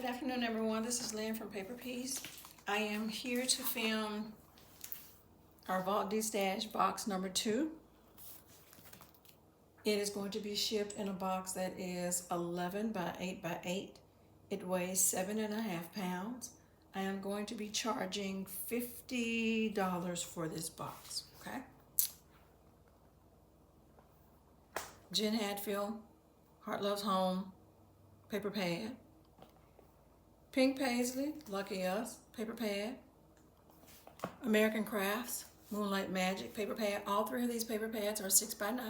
Good afternoon, everyone. This is Lynn from Paper Piece. I am here to film our Vault DeSTASH box number 2. It is going to be shipped in a box that is 11 by 8 by 8. It weighs 7.5 pounds. I am going to be charging $50 for this box, okay? Jen Hadfield, Heart Loves Home, paper pad. Pink Paisley, Lucky Us, paper pad. American Crafts, Moonlight Magic, paper pad. All 3 of these paper pads are 6 by 9.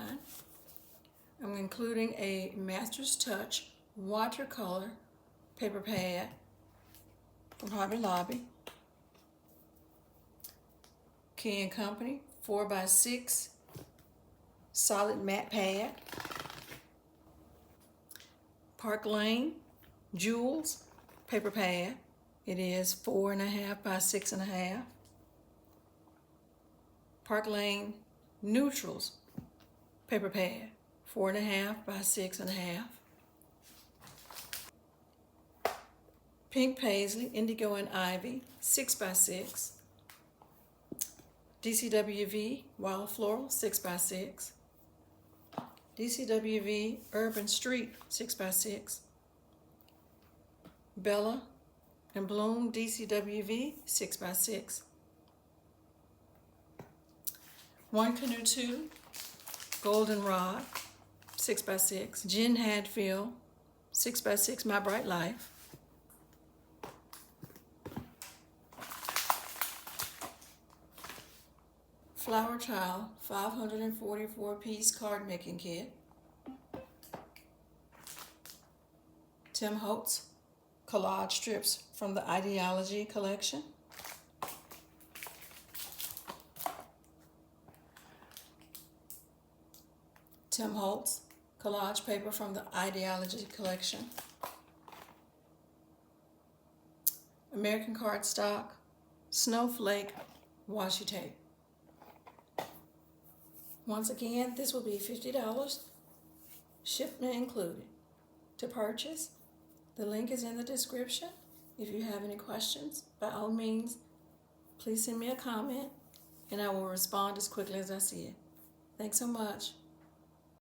I'm including a Master's Touch watercolor paper pad from Hobby Lobby. Key & Company, 4 by 6 solid matte pad. Park Lane, Jewels, paper pad. It is 4.5 by 6.5. Park Lane Neutrals, paper pad, 4.5 by 6.5. Pink Paisley, Indigo and Ivy, 6 by 6. DCWV Wild Floral, 6 by 6. DCWV Urban Street, 6 by 6. Bella and Bloom DCWV, 6 by 6. One Canoe 2 Goldenrod, 6 by 6. Jen Hadfield, 6 by 6 My Bright Life. Flower Child 544-piece card making kit. Tim Holtz collage strips from the Ideology collection. Tim Holtz collage paper from the Ideology collection. American Cardstock Snowflake washi tape. Once again, this will be $50, shipment included. To purchase, the link is in the description. If you have any questions, by all means, please send me a comment and I will respond as quickly as I see it. Thanks so much.